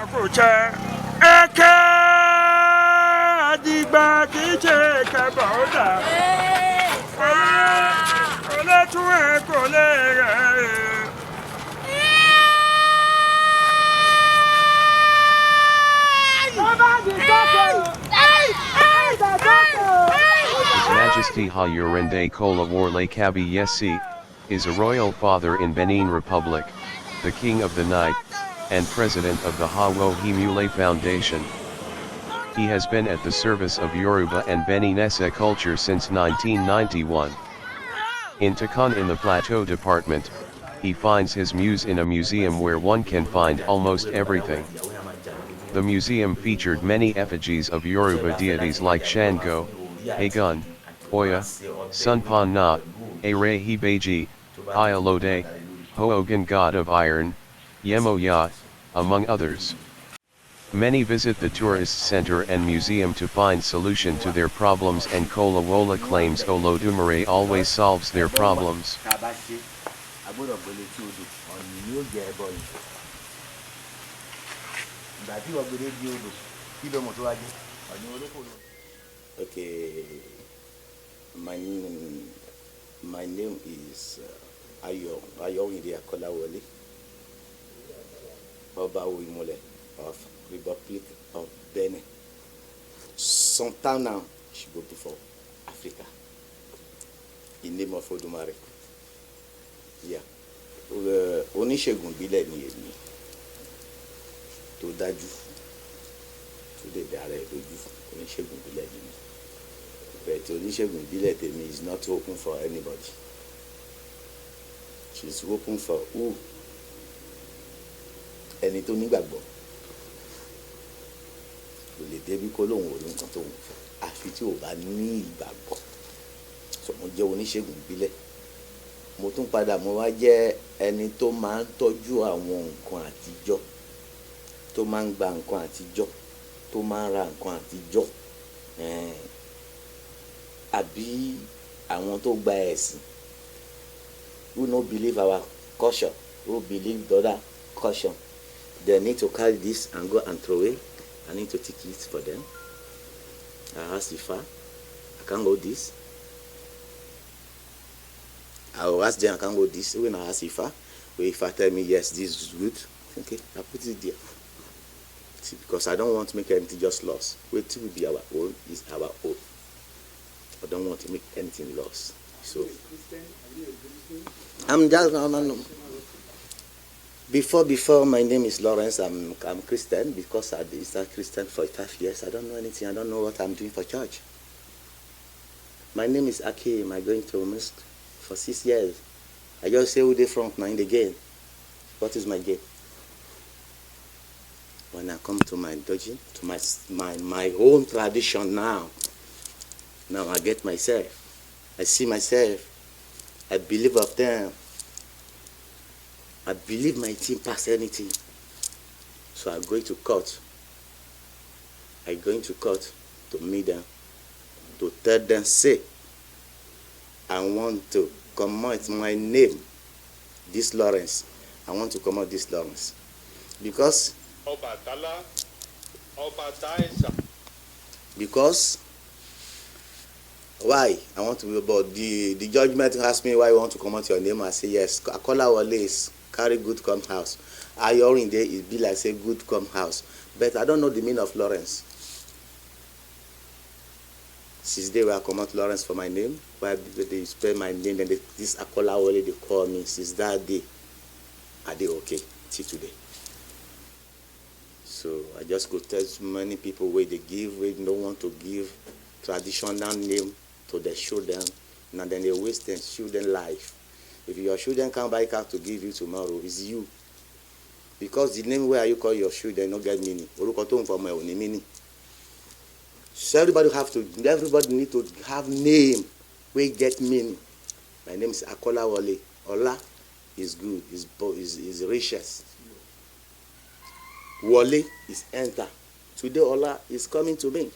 Majesty Ayorinde Kolawole Kabiyesi is a royal father in Benin Republic, the king of the night, and president of the IMULE Foundation. He has been at the service of Yoruba and Beninese culture since 1991. In Takon in the Plateau department, he finds his muse in a museum where one can find almost everything. The museum featured many effigies of Yoruba deities like Sango, Eegun, Oya, Sonpona, Ere Ibeji, Iyalode, Ogun god of iron, Yemoja, among others. Many visit the tourist center and museum to find solution to their problems, and Kolawole claims Olodumare always solves their problems. Okay, my name is Ayorinde Kolawole Kabiyesi of Republic of Benin. Some time now, she go before Africa. In name of Olodumare. Yeah. Oníṣègùn ìbílẹ̀ ni èmi tó dájú tó lè dára ẹ̀ lójú. Oníṣègùn ìbílẹ̀ ni mi. But oníṣègùn ìbílẹ̀ tèmi is not open for anybody. She's open for who? Ẹni tó nígbàgbọ́. Kò lè débi kó lóun ò ní nǹkan tó ń fẹ́. Àfi tí ò bá ní ìgbàgbọ́. So mo jẹ́ oníṣègùn ìbílẹ̀. Mo tún padà mo wá jẹ́ ẹni tó máa ń tọ́jú àwọn nǹkan àtijọ́, tó máa ń gba nǹkan àtijọ́, tó máa ń ra nǹkan àtijọ́, àbí àwọn tó gba ẹ̀sìn, who no believe our culture, who believe the other culture, they need to carry this and go and throw away. I need to take it for them. I ask Ifa, I can't go this. I will ask them, I can go this. When I ask Ifa, Ifa tell me, yes, this is good. Okay, I put it there. See, because I don't want to make anything just lost. Wait will be our own, is our own. I don't want to make anything lost. So, I'm just, no. Before my name is Lawrence, I'm Christian because I started Christian for 5 years. I don't know anything. I don't know what I'm doing for church. My name is Akim. I'm going to mosque for 6 years. I just say who they from now again. What is my game? When I come to my dojin, to my own tradition now I get myself. I see myself. I believe of them. I believe my team pass anything. So I'm going to court. I'm going to court to meet them, to tell them, say, I want to come out my name, this Lawrence. I want to come out this Lawrence. Because why? I want to be about the judgment asked me why you want to come out your name. I say yes. Kolawole is carry good come house. Ayorinde is be like say good come house. But I don't know the meaning of Lawrence. Since they were come out Lawrence for my name, why they spell my name and this Kolawole they call me. Since that day, are they okay till today? So I just go tell many people where they give, where they don't want to give traditional name to their children, and then they waste their children's life. If your children can't buy car to give you tomorrow, it's you. Because the name where you call your children don't get meaning. Meaning. So everybody need to have name where get meaning. My name is Kolawole. Ola is good, is richest. Wole is enter. Today Ola is coming to me.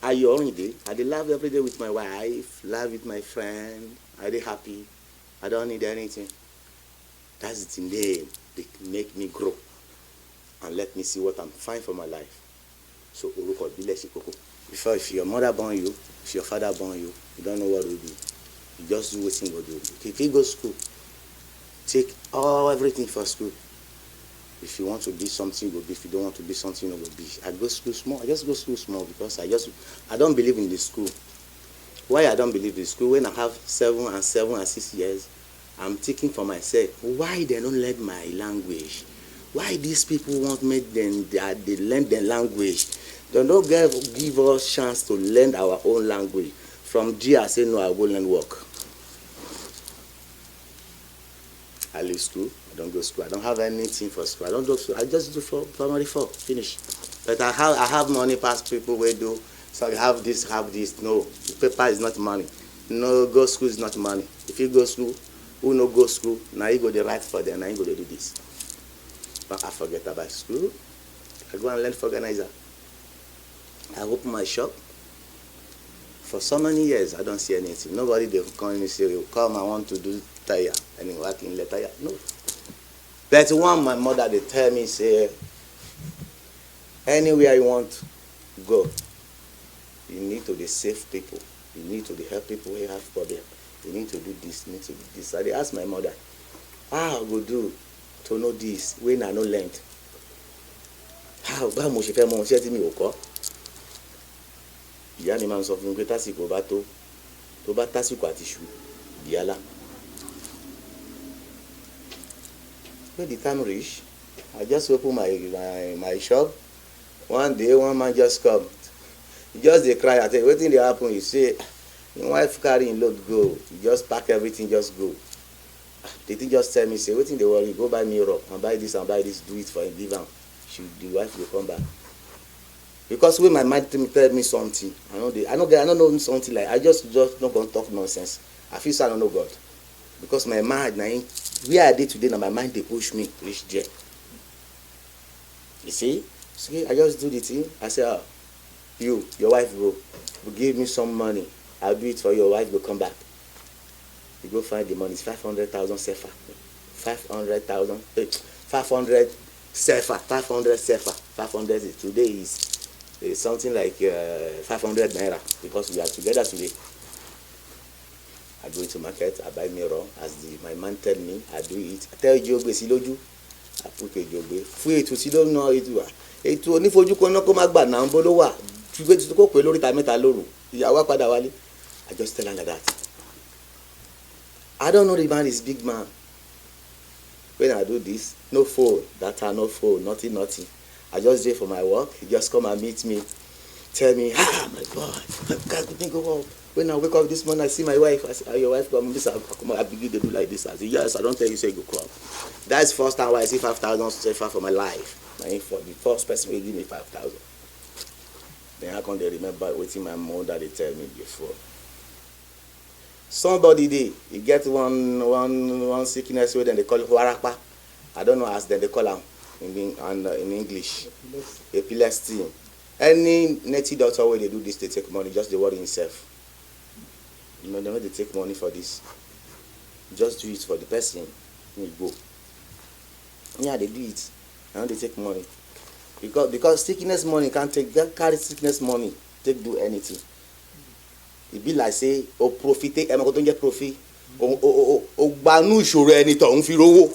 Ayorinde, I laugh every day with my wife, laugh with my friend, I dey happy. I don't need anything. That's the name that make me grow. and let me see what I'm fine for my life. So orúkọ ìbílẹ̀ ṣe kókó. Before, if your mother born you, if your father born you, you don't know what to do. You just do what you do. If you go to school, take everything for school. If you want to be something, you will be. If you don't want to be something, you will be. I go school small. I just go school small because I don't believe in the school. Why I don't believe in school? When I have 7 and 6 years, I'm thinking for myself, why they don't learn my language? Why these people want me they learn their language? They don't give us chance to learn our own language. From there, I say, no, I'll go learn work. I leave school. I don't go to school. I don't have anything for school. I don't do school. I just do for primary 4. Finish. But I have money past people where do. So I have this, No, paper is not money. No, go school is not money. If you go school, who no go school, now you go the right for them, now you go to do this. But I forget about school. I go and learn for organizer. I open my shop. For so many years, I don't see anything. Nobody they come and say, come, I want to do tire. And I work in the tire. No. But one, my mother, they tell me, say, anywhere you want to go, you need to be safe people. You need to help people who have problems. You need to do this, you need to do this. So I asked my mother, how I go do to know this when I no learned? How bá mo ṣe fẹ́ mọ iṣẹ́ tí mi ò kọ́? Ìyá mi máa ń sọ fún mi pé tásìkò bá tó bá tásìkò àti ṣù ìyálà. When the time reach, I just open my shop. One day, one man just come. He just dey cry. I tell you, wetin dey happen? You say, your wife carry him load go. You just pack everything, just go. The thing just tell me, say, wetin dey worry? Go buy mirror and buy this, do it for him, give am. The wife will come back. Because when my mind tell me something, I don't know something like I just not gonna talk nonsense. I feel so I don't know God. Because my mind, where I did today, now my mind they push me reach there. You see? So I just do the thing. I say, your wife will give me some money. I'll do it for your wife will come back. You go find the money. It's 500,000 sefa. 500,000. 500 sefa. 500 sefa. 500 today is something like 500 naira because we are together today. I go into market, I buy mirror as my man tell me, I do it. I tell Jogbe Siloju, I put a Jogbe. Free to Silo no it wa. It only for you kono ko magba na nbolo wa. Jugbe ti ko pe lórí ta mẹ́ta lóru. Ìyàwó padà wálé. I just tell her like that. I don't know the man is big man. When I do this, no phone, data, no phone, nothing. I just do for my work. He just come and meet me, tell me, my God, I couldn't go up. When I wake up this morning, I see my wife. I say, your wife come. I begin to do like this. I say, yes, I don't tell you, say go come. That's the first time why I see 5,000 safer for my life. The first person will give me 5,000. Then how can they remember waiting my mother they tell me before? Somebody did. You get one sickness where then they call it warapa. I don't know as then they call them in English. Epilepsy. Any native doctor where they do this, they take money. Just the word himself. You know they take money for this. Just do it for the person. You go. Yeah, they do it. And they take money. Because sickness money can't carry sickness money. They do anything. It be like say, profit, don't get profit. Banu ìṣòro ẹni tó ń fi rówó.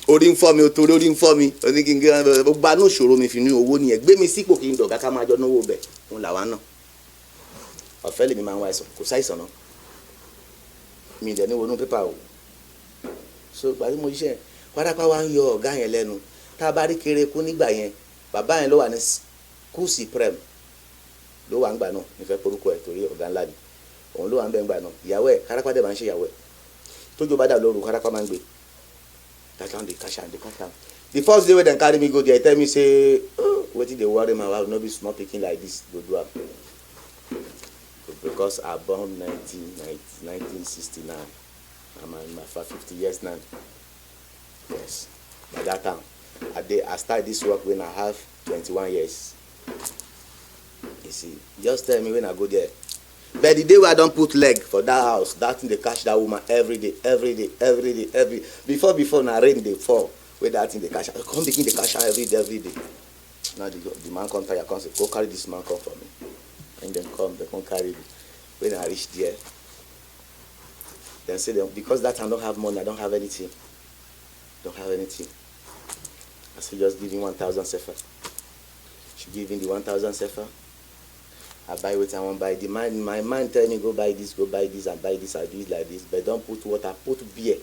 Orí ń fọ́ mi, torí orí ń fọ́ mi. Oni kin ge banu ìṣòro mi fi ní owó ni ẹ. Gbé mi sípò kí n dọ̀gá ká máa jọ náwó bẹ̀. Òun làwa náà. Ọ̀fẹ́ lèmi máa ń wá ẹ̀sán. Kò sáìsàn náà. Mi dẹ̀ ní wọnú pépà o. So gbàdí mo ṣiṣẹ́ wárápá wa ń yọ ọ̀gá yẹn lẹ́nu. Tá a bá rí kéré kú nígbà yẹn, bàbá yẹn ló wà ní school supreme. Ló wà ń gbà náà, nífẹ̀ẹ́ porúkọ ẹ̀ torí ọ̀gá ńlá ni. Òun ló wà ń bẹ̀ ń gbà náà. Ìyàwó ẹ̀ kárápá dẹ̀ máa ń ṣe ìyàwó ẹ̀. Tójó bá dà lóru kárápá máa ń gbé. Cash down. The first day when they carry me go there, tell me say, wetin dey worry my wife no be small pikin like this go do am. Because I born 1969. I'm in my 50 years now. Yes. By that time, I start this work when I have 21 years. You see, just tell me when I go there. But the day where I don't put leg for that house, that thing they catch that woman every day. Before na rain they fall. Where that thing they cash out, come begin the cash out every day. Now the man come tire, come say, go carry this man come for me. And then they come carry it. When I reach there, then say them, because that I don't have money, I don't have anything. Don't have anything. I say just give him 1,000 sefer. She give him the 1,000 sefer. I buy what I want buy. My man tell me go buy this, and buy this, I do it like this. But don't put water, put beer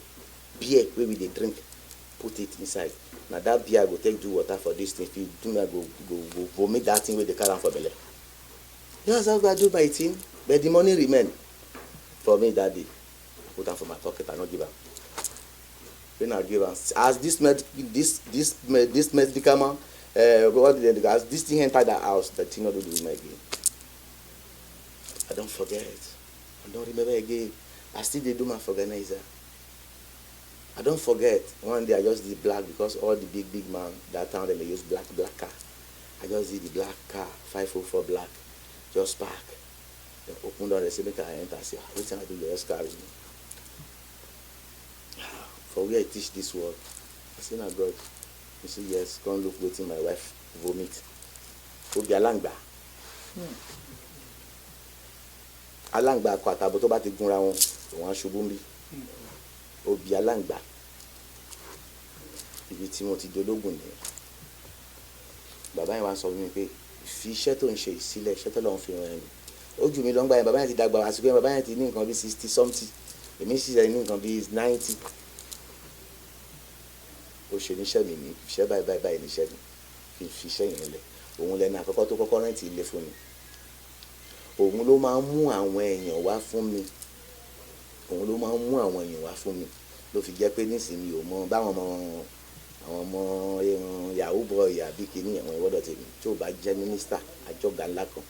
where we they drink, put it inside. Now that beer go take do water for this thing. If you do not go make that thing with the carry for belly. That's how I do my thing. But the money remain for me that day. Put them for my pocket, I not give her. When I give her, as this medicament, as this thing enter the house, the thing not do with me again. I don't forget. I don't remember again. I still they do my organizer. I don't forget. One day I just did black because all the big man that town they use black car. I just did the black car, 504 black, just park. Then open door, they say make I enter. I say, everything I do, they just carry me. For where I teach this word, I say, now God, you say yes. Come look waiting my wife vomit. Obi alangba. Alangba akwata but tó bá ti gúnra wọn wọ́n ṣubú nbí. Obi alangba. Ibi tí mo ti dológun ni. Bàbá yẹn wá sọ fún mi pé fi iṣẹ́ tó ń ṣe sílẹ̀, iṣẹ́ tó lọ́n fi ràn ẹni. Ó jù mí lọ ngba yẹn, bàbá yẹn ti dàgbà àsìkò yẹn, bàbá yẹn ti ní nǹkan bí 60 something. Èmi sì ní nǹkan bí 90. Ó ṣe níṣẹ́ mi ní iṣẹ́ báyìí níṣẹ́ mi fi iṣẹ́ yẹn lẹ̀. Òun lẹ́nu àkọ́kọ́ tó kọ́kọ́ rẹ́ǹtì ilé fún mi. Òun ló máa ń mú àwọn èèyàn wá fún mi. Ló fi jẹ́ pé nísìnyí ò mọ báwọn ọmọ yahoo boy àbí kìíní àwọn ìwọ́dọ̀ tèmi tí ò bá jẹ́ mínísítà àjọgà ńlá kan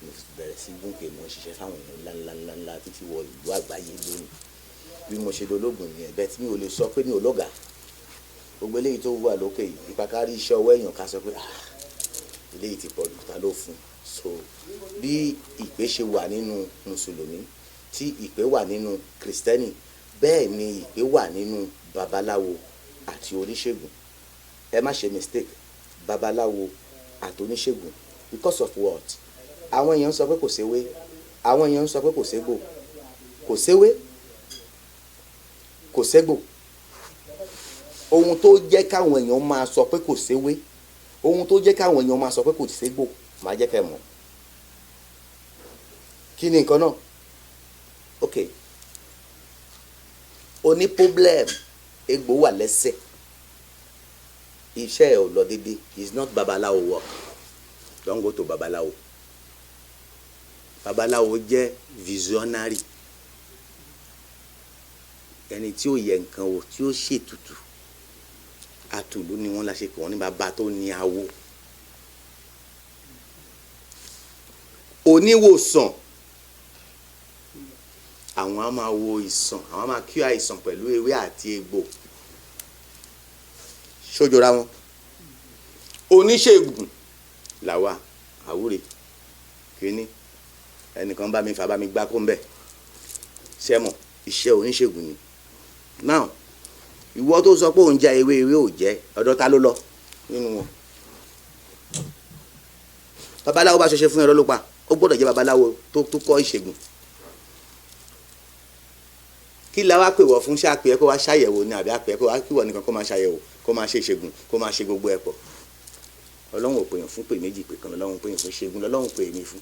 mo bẹ̀rẹ̀ sí gúnkè mo ṣiṣẹ́ fáwọn èèyàn ńlá títí wọ ìlú àgbáyé lónìí. Bí mo ṣe dológun nìyẹn, bẹ́ẹ̀ tí mi ò lè sọ pé mi ò lọ́gàá. Gbogbo eléyìí tó wà lókè yìí ìpàkárí iṣẹ́ ọwọ́ èèyàn ká sọ pé eléyìí ti pọ̀ jù ta ló fún. So bí ìpè ṣe wà nínú mùsùlùmí tí ìpè wà nínú kìrìsìtẹ́nì bẹ́ẹ̀ ni ìpè wà nínú babaláwo àti oníṣègùn. Ẹ má ṣe mistake, babaláwo àti oníṣègùn because of what? Àwọn èèyàn sọ pé kò séwé, àwọn èèyàn sọ pé kò ségbò, kò séwé, kò ségbò. Ohun tó jẹ́ káwọn èèyàn máa sọ pé kò séwé, ohun tó jẹ́ káwọn èèyàn máa sọ pé kò ségbò, máa jẹ́ kẹ́ mọ̀. Kí ni nǹkan náà? Okay. O ní problem, egbò wà lẹ́sẹ̀. Iṣẹ́ ẹ̀ ò lọ dédé. It's not babaláwo work. Don't go to babaláwo. Babaláwo jẹ́ visionary. Ẹni tí ó yẹ nǹkan wò, tí ó ṣètùtù. Àtùlù ni wọ́n la ṣe pé wọ́n ní bàbá tó ní awo. Oníwòsàn, àwọn á máa wo ìsàn, àwọn á máa kí àìsàn pẹ̀lú ewé àti egbò. Ṣójọra wọn. Oníṣègùn làwa àwúre kíní ẹnìkan bá mi fà bá mi gbá kó ń bẹ̀. Sẹ́mọ̀ iṣẹ́ oníṣègùn ni. Now ìwọ tó sọ pé òun já ewé ò jẹ́ ọ̀dọ̀ ta ló lọ nínú wọn. Babaláwo bá ṣẹṣẹ fún ẹ̀rọ ló pa, ó gbọ́dọ̀ jẹ́ babaláwo tó kọ́ ìṣègùn. Kí la wá pè wọ́ fún ṣé àpè ẹ́ kó wá ṣàyẹ̀wò ni àbí àpè ẹ́ kó wá kí wọ́n nìkan kó máa ṣàyẹ̀wò kó máa ṣe ìṣègùn kó máa ṣe gbogbo ẹ̀ pọ̀. Ọlọ́run ò pèyàn fún pè méjì pè kan, Ọlọ́run pèyàn fún ṣègùn, Ọlọ́run pè mí fún.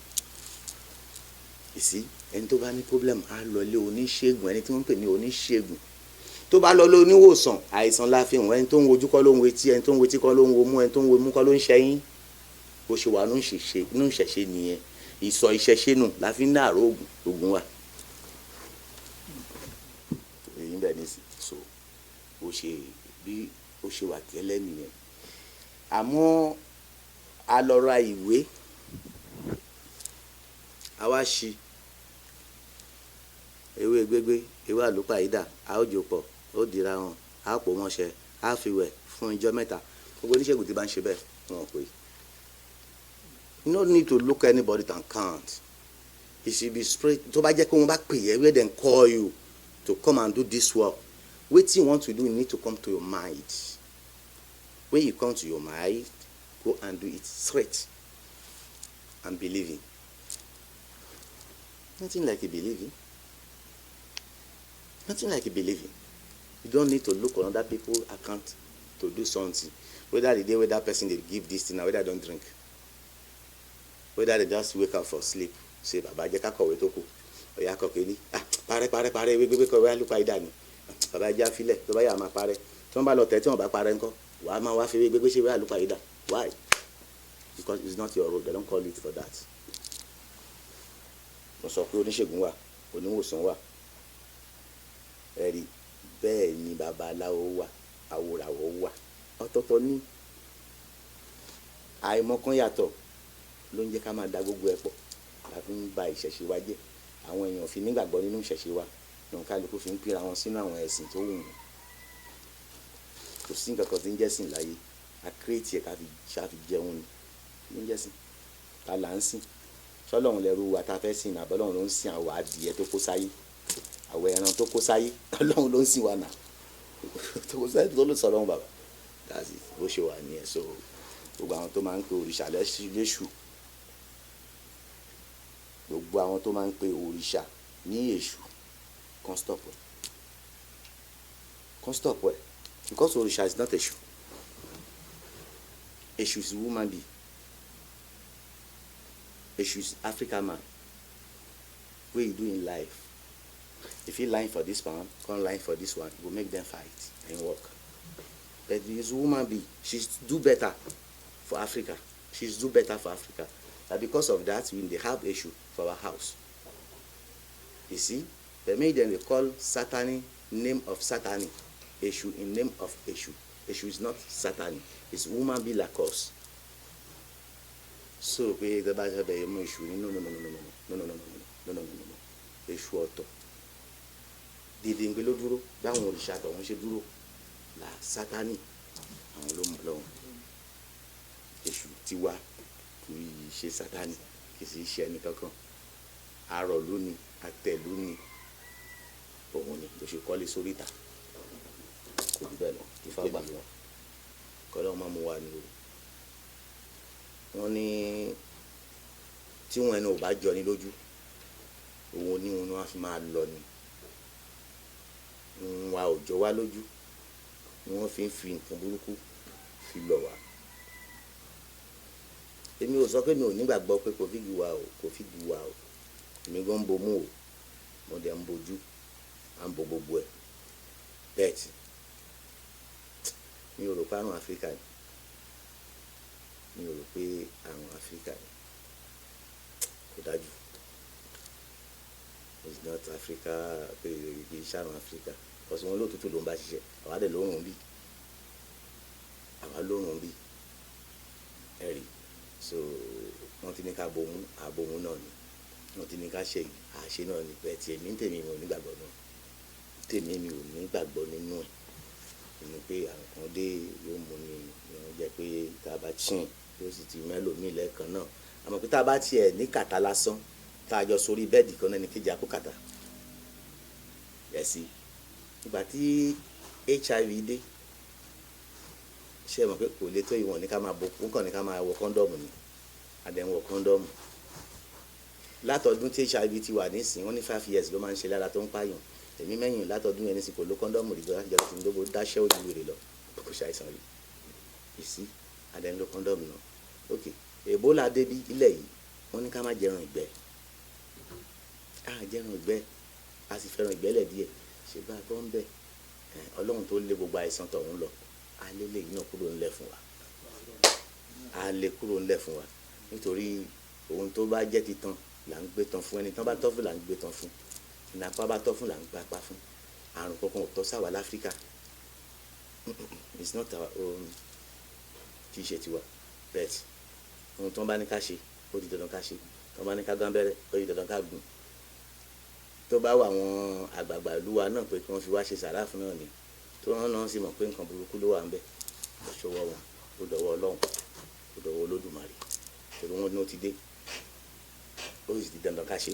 Ìsí ẹni tó bá ní problem á lọ lé oníṣègùn, ẹni tí wọ́n ń pè ní oníṣègùn. Tó bá lọ lé oníwòsàn àìsàn la fi hàn, ẹni tó ń wojú kọ́ ló ń wetí, ẹni tó ń wetí kọ́ ló ń wo mú, ẹni tó ń wo mú kọ́ ló ń ṣẹ́yìn. Bó ṣe wà nínú ìṣẹ̀ṣe nìyẹn. Ìsọ ìṣẹ̀ṣe nù la fi ń dàrú Ògún wa. Èyí bẹ́ẹ̀ ní so ó ṣe bí ó ṣe wà tẹ́lẹ̀ nìyẹn. Àmọ́ a lọ ra ìwé, a wá ṣí ewé gbégbé, ewé àlùpàídà, a ó jò pọ̀, ó dira wọn, a pò mọ́ṣẹ́, a fi wẹ̀ fún ijọ́ mẹ́ta. Gbogbo oníṣègùn tí bá ń ṣe bẹ́ẹ̀ wọn pé. You no need to look anybody and count. It should be straight. Tó bá jẹ́ pé wọ́n bá pè é, where dem call you to come and do this work. Wetin you want to do, you need to come to your mind. When you come to your mind, go and do it straight and believing. Nothing like a believing. Nothing like a believing. You don't need to look on other people's account to do something. Whether the day where that person they give this thing or whether they don't drink. Whether they just wake up for sleep. Say, Baba, jẹ́ ká kọ̀wé tó kù. Oya kọ̀kẹ́lí. Parẹ́, wípé kọ̀wé àlùkò àìdá ni. Baba jẹ́ àfilẹ̀, tó bá yà máa parẹ́. Tí wọ́n bá lọ tẹ̀ tí wọ́n bá parẹ́ ńkọ́. Wàá máa wá fi wípé ṣe wé àlùkò àìdá. Why? Because it's not your role. They don't call it for that. Mo sọ pé oníṣègùn wà, oníwòsàn wà. Ẹ̀rí bẹ́ẹ̀ ni babaláwo wà, awòràwọ̀ wà. Ọ̀tọ̀ọ̀tọ̀ ní àìmọ̀kan yàtọ̀ ló ń jẹ́ ká máa da gbogbo ẹ̀ pọ̀. La fi ń ba ìṣẹ̀ṣe wa jẹ́. Àwọn èèyàn fi nígbàgbọ́ nínú ìṣẹ̀ṣe wa. Ìyọ̀n kálukú fi ń pínra wọn sínú àwọn ẹ̀sìn tó wù wọ́n. Kò sí nǹkan kan tí ń jẹ́sìn láyé. A kírètì ẹ̀ ká fi jẹun ni. Kí ń jẹ́sìn? Ta là ń sìn? Ṣọ́lọ́run lẹ́rú wa ta fẹ́ sìn náà, Ọlọ́run ló ń sìn àwọn adìẹ tó kó sáyé. Àwọn ẹran tó kó sáyé, Ọlọ́run ló ń sìn wa náà. Tó kó sáyé tó ló sọ Ọlọ́run bàbá. That's it. Bó ṣe wà nìyẹn. So gbogbo àwọn tó máa ń pe òrìṣà léṣù. Gbogbo àwọn tó máa ń pe òrìṣà ní èṣù. Can't stop it. Can't stop it. Because òrìṣà is not èṣù. Èṣù is woman being. Èṣù is African man. What you do in life? If you line for this one, come line for this one, it will make them fight and work. But this woman being, she's do better for Africa. She's do better for Africa. And because of that, when they have issue for our house. You see, they made them, they call Satani name of Satani. Issue in name of issue. Issue is not Satani. It's woman be like us. So we the bad have a issue. No. Issue auto. Did the Ingelo duro? That one will shut on duro. La Satani. And long. Issue Tiwa. We she Satani. Kisi she any kakon. Aro luni. Ate luni. Omoni. They should call it Sorita. Could be if I back one. Kọ́lọ́ máa mú wa ni o. Wọ́n ní tí wọn ẹni ò bá jọ ní lójú òun ní wọn á fi máa lọ ni. Wa ò jọ wá lójú ni wọ́n fi ń fi nǹkan burúkú fi lọ wá. Èmi ò sọ pé mi ò nígbàgbọ́ pé kò fi dù wá o. Èmi gan ń bomú o. Mo dẹ̀ ń bojú. À ń bo gbogbo ẹ̀. Bẹ́ẹ̀tì. Mi ò rò pé àrùn Áfíríkà ni. Mi ò rò pé àrùn Áfíríkà ni. Kò dájú. It's not Africa pé iṣẹ́ àrùn Áfíríkà. Because wọn lóòtútù ló ń bá ṣiṣẹ́. Àwa dẹ̀ lóòrùn bí. Àwa lóòrùn bí. Ẹ̀rí. So wọ́n ti ní ká bomú, àbomú náà ni. Wọ́n ti ní ká ṣe àṣẹ náà ni. Bẹ́ẹ̀ tí èmi mi ò nígbàgbọ́ náà. Tèmi mi ò nígbàgbọ́ nínú ẹ̀. Ní pé àwọn kan dé yóò mú ni wọ́n jẹ́ pé tá a bá chìn yóò sì ti mẹ́lòmíì lẹ́ẹ̀kan náà. Àmọ́ pé tá a bá tiẹ̀ ní kàtà lásán tá a jọ sórí bẹ́ẹ̀dì kan náà ní kejì àpò kàtà. Yẹ̀ sí. Ìgbà tí HIV dé ṣe mọ̀ pé kò lè tó ìwọ̀n ní ká máa bò kàn ní ká máa wọ kọ́ńdọ̀mù ni. Adẹ̀ ń wọ kọ́ńdọ̀mù. Látọdún tí HIV ti wà nísìnyí wọ́n ní 5 years ló máa ń ṣe lára tó ń pààyàn. Èmi mẹ́yìn látọdún yẹn ní sì kò ló kọ́ńdọ̀mù rí gbọ́dọ̀ jẹ́ kí n dógó dáṣẹ́ ojú wèrè lọ kò ṣàìsàn rí. Ìsí adẹ̀ ń lo kọ́ńdọ̀mù náà. Ok Ebola débí ilẹ̀ yìí wọ́n ní ká má jẹran ìgbẹ́. Jẹran ìgbẹ́ a sì fẹ́ràn ìgbẹ́lẹ̀ díẹ̀ ṣe bá a bọ́ ń bẹ̀. Ọlọ́run tó lé gbogbo àìsàn tọ̀hún lọ a lé lè yín náà kúrò ńlẹ̀ fún wa. A lè kúrò ńlẹ̀ fún wa nítorí ohun tó bá jẹ́ titan là ń gbé tán fún ẹni tán bá tọ́ fún là ń gbé tán fún. Ìnàpá bá tọ́ fún là ń gbé apá fún. Àrùn kankan ò tọ́ sáwà l'Áfíríkà. It's not our own kì í ṣe tiwa. But ohun tó ń bá ní ká ṣe ó di dandan ká ṣe. Tó bá ní ká gán bẹ́rẹ́ ó di dandan ká gùn. Tó bá wà àwọn àgbààgbà ìlú wa náà pé kí wọ́n fi wá ṣe sàrá fún náà ni. Tó wọ́n náà sì mọ̀ pé nǹkan burúkú ló wà ń bẹ̀. Ó ṣọwọ́ wọn ó dọ̀wọ́ Ọlọ́run ó dọ̀wọ́ Olódùmarè. Torí wọn ní ó ti dé. Ó sì di dandan ká ṣe.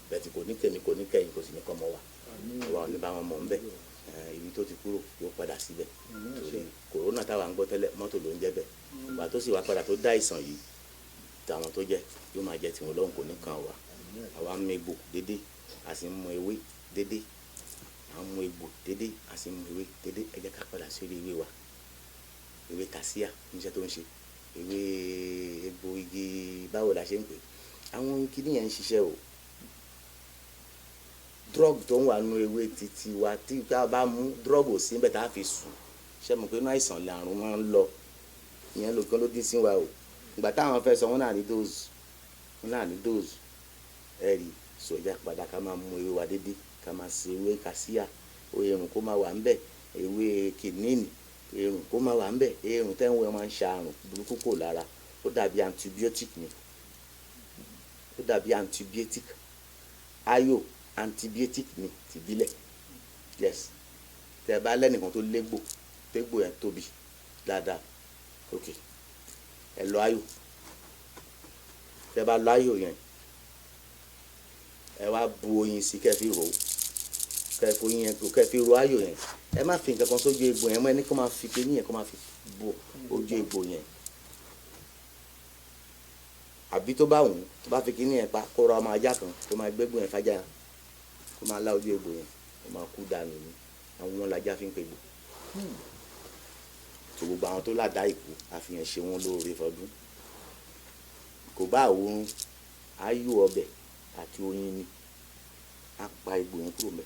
Bẹ́ẹ̀ tí kò ní kẹ́mi kò ní kẹ́yìn kò sì ní kọ́ mọ́ wa. Wa ò ní bá wọn mọ̀ ń bẹ̀. ibi tó ti kúrò yóò padà síbẹ̀ torí kòrónà táwa ń gbọ́ tẹ́lẹ̀ mọ́tò ló ń jẹ́ bẹ́ẹ̀ ìgbà tó sì wá padà tó dá ìsàn yìí tàwọn tó jẹ́ yóò máa jẹ́ tiwọn lọ́hùn kò ní kàn wá àwa ń mú egbò dédé a sì ń mú ewé dédé à ń mú egbò dédé a sì ń mú ewé dédé ẹ jẹ́ ká padà sórí ewé wa ewé kàsíà níṣẹ́ tó ń ṣe ewé egbò igi báwo la ṣe ń pè àwọn kìíní yẹn ń ṣiṣẹ́ o drug tó ń wà nínú ewé títí wa tí a bá mú drug ò sí níbẹ̀ tá a fi sùn ṣe mọ̀ pé inú àìsàn làrùn máa ń lọ ìyẹn lókan ló dín sí wa o ìgbà táwọn fẹ́ sọ wọn náà ní dose ẹ̀rí sọjá padà ká máa mú ewé wa dédé ká máa ṣe ewé kàsíà erùn kó máa wà ń bẹ̀ ewé kìnínì erùn kó máa wà ń bẹ̀ erùn tẹ́wọ̀n máa ń ṣàrùn burúkú kò lára ó dàbí antibiotic ni ó dàbí antibiotic ayo antibiotic ni tìbílẹ̀ yes tẹ́ bá lẹ́nìkan tó légbò tégbò yẹn tóbi dáadáa ok ẹ lọ ayo tẹ́ bá lọ ayo yẹn ẹ wá bu oyin sí kẹ́ fi rò kẹ́ fi oyin yẹn kẹ́ fi ro ayo yẹn ẹ má fi nǹkan kan sójú egbò yẹn mọ́ ẹni kó máa fi kíní yẹn kó máa fi bo ojú egbò yẹn àbí tó bá wù tó bá fi kíní yẹn pa kó ra ọmọ ajá kan tó máa gbégbó yẹn fájà kó máa lá ojú egbò yẹn kó máa kú dànù ní àwọn wọn lajá fi ń pegbò tó gbogbo àwọn tó ládàá ìkú àfihàn ṣe wọn lóore fọdún kò bá òórùn ayò ọbẹ̀ àti oyin ni á pa egbò yẹn kúrò mẹ́